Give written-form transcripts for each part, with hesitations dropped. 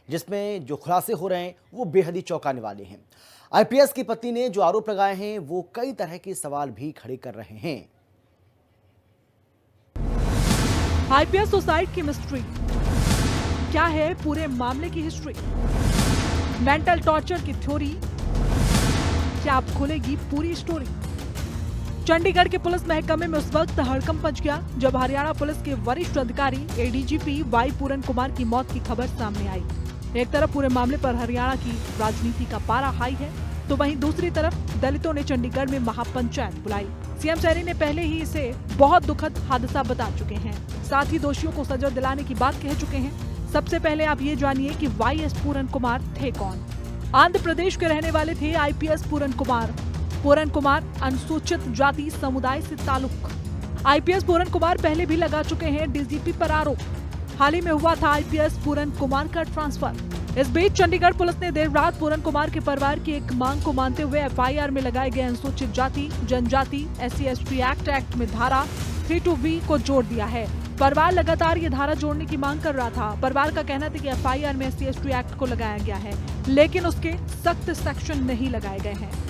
जिसमें जो खुलासे हो रहे हैं वो बेहद ही चौंकाने वाले हैं। आईपीएस की पत्नी ने जो आरोप लगाए हैं वो कई तरह के सवाल भी खड़े कर रहे हैं। आईपीएस सुसाइड की मिस्ट्री क्या है, पूरे मामले की हिस्ट्री, मेंटल टॉर्चर की थ्योरी, क्या अब खुलेगी पूरी स्टोरी। चंडीगढ़ के पुलिस महकमे में उस वक्त हड़कंप मच गया जब हरियाणा पुलिस के वरिष्ठ अधिकारी एडीजीपी वाई पूरन कुमार की मौत की खबर सामने आई। एक तरफ पूरे मामले पर हरियाणा की राजनीति का पारा हाई है, तो वहीं दूसरी तरफ दलितों ने चंडीगढ़ में महापंचायत बुलाई। सीएम सैनी ने पहले ही इसे बहुत दुखद हादसा बता चुके हैं, साथ ही दोषियों को सजा दिलाने की बात कह चुके हैं। सबसे पहले आप ये जानिए कि वाई एस पूरन कुमार थे कौन। आंध्र प्रदेश के रहने वाले थे आईपीएस पूरन कुमार। पूरन कुमार अनुसूचित जाति समुदाय से ताल्लुक। आईपीएस पूरन कुमार पहले भी लगा चुके हैं डीजीपी पर आरोप। हाल ही में हुआ था आईपीएस पूरन कुमार का ट्रांसफर। इस बीच चंडीगढ़ पुलिस ने देर रात पूरन कुमार के परिवार की एक मांग को मानते हुए एफआईआर में लगाए गए अनुसूचित जाति जनजाति SC/ST एक्ट में धारा 32V को जोड़ दिया है। परिवार लगातार ये धारा जोड़ने की मांग कर रहा था। परिवार का कहना था कि एफआईआर में SC/ST एक्ट को लगाया गया है, लेकिन उसके सख्त सेक्शन नहीं लगाए गए हैं।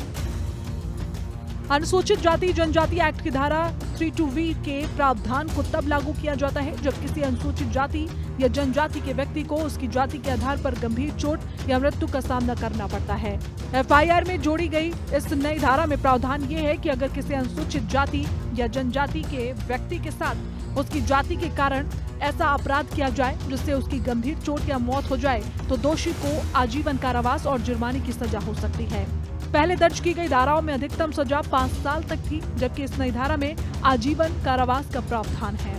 अनुसूचित जाति जनजाति एक्ट की धारा 32V के प्रावधान को तब लागू किया जाता है जब किसी अनुसूचित जाति या जनजाति के व्यक्ति को उसकी जाति के आधार पर गंभीर चोट या मृत्यु का सामना करना पड़ता है। एफआईआर में जोड़ी गई इस नई धारा में प्रावधान ये है कि अगर किसी अनुसूचित जाति या जनजाति के व्यक्ति के साथ उसकी जाति के कारण ऐसा अपराध किया जाए जिससे उसकी गंभीर चोट या मौत हो जाए तो दोषी को आजीवन कारावास और जुर्माने की सजा हो सकती है। पहले दर्ज की गई धाराओं में अधिकतम सजा 5 साल तक थी, जबकि इस नई धारा में आजीवन कारावास का प्रावधान है।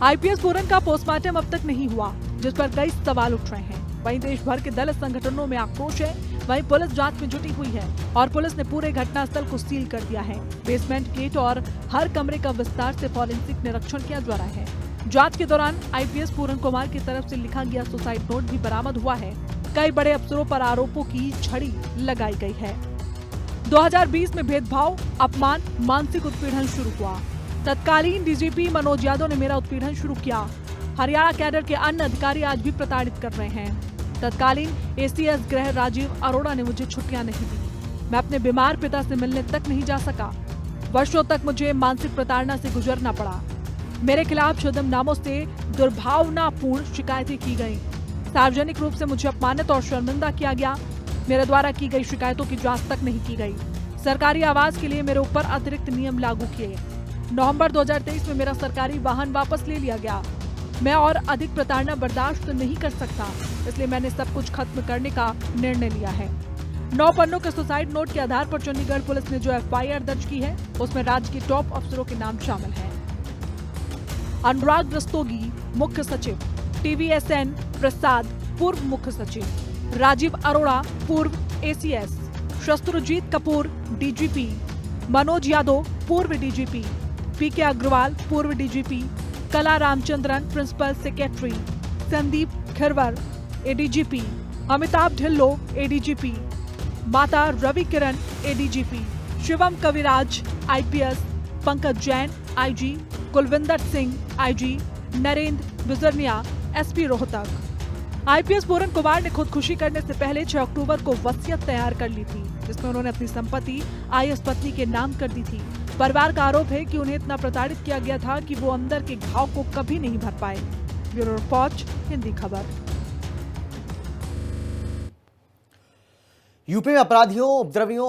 आईपीएस पूरन का पोस्टमार्टम अब तक नहीं हुआ, जिस पर कई सवाल उठ रहे हैं। वहीं देश भर के दलित संगठनों में आक्रोश है, वहीं पुलिस जांच में जुटी हुई है और पुलिस ने पूरे घटनास्थल को सील कर दिया है। बेसमेंट गेट और हर कमरे का विस्तार से फॉरेंसिक निरीक्षण किया जा रहा है। जांच के दौरान आईपीएस पूरन कुमार की तरफ से लिखा गया सुसाइड नोट भी बरामद हुआ है। कई बड़े अफसरों पर आरोपों की छड़ी लगाई गई है। 2020 में भेदभाव, अपमान, मानसिक उत्पीड़न शुरू हुआ। तत्कालीन डीजीपी मनोज यादव ने मेरा उत्पीड़न शुरू किया। हरियाणा कैडर के अन्य अधिकारी आज भी प्रताड़ित कर रहे हैं। तत्कालीन एसीएस गृह राजीव अरोड़ा ने मुझे छुट्टियां नहीं दी। मैं अपने बीमार पिता से मिलने तक नहीं जा सका। वर्षों तक मुझे मानसिक प्रताड़ना से गुजरना पड़ा। मेरे खिलाफ छद्म नामों से दुर्भावनापूर्ण शिकायतें की गयी। सार्वजनिक रूप से मुझे अपमानित और शर्मिंदा किया गया। मेरे द्वारा की गई शिकायतों की जांच तक नहीं की गई। सरकारी आवास के लिए मेरे ऊपर अतिरिक्त नियम लागू किए। नवंबर 2023 में मेरा सरकारी वाहन वापस ले लिया गया। मैं और अधिक प्रताड़ना बर्दाश्त नहीं कर सकता, इसलिए मैंने सब कुछ खत्म करने का निर्णय लिया है। 9 पन्नों के सुसाइड नोट के आधार पर चंडीगढ़ पुलिस ने जो एफआईआर दर्ज की है उसमें राज्य के टॉप अफसरों के नाम शामिल हैं। अनुराग रस्तोगी मुख्य सचिव, TVSN प्रसाद पूर्व मुख्य सचिव, राजीव अरोड़ा पूर्व ACS, शस्त्रजीत कपूर DGP, मनोज यादव पूर्व DGP, PK अग्रवाल पूर्व DGP, Kala Ramachandran principal secretary, Sandeep Khirwar ADGP, Amitabh Dhillon ADGP, Mata Ravi Kiran ADGP, Shivam Kaviraj IPS, Pankaj Jain IG, Kulwinder Singh IG, Narendra Bijarnia SP Rohtak. IPS Puran Kumar ने खुदकुशी करने से पहले 6 अक्टूबर को वसीयत तैयार कर ली थी, जिसमें उन्होंने अपनी संपत्ति आईएएस पत्नी के नाम कर दी थी। परिवार का आरोप है कि उन्हें इतना प्रताड़ित किया गया था कि वो अंदर के घाव को कभी नहीं भर पाए। ब्यूरो रिपोर्ट, हिंदी खबर। यूपी में अपराधियों, उपद्रवियों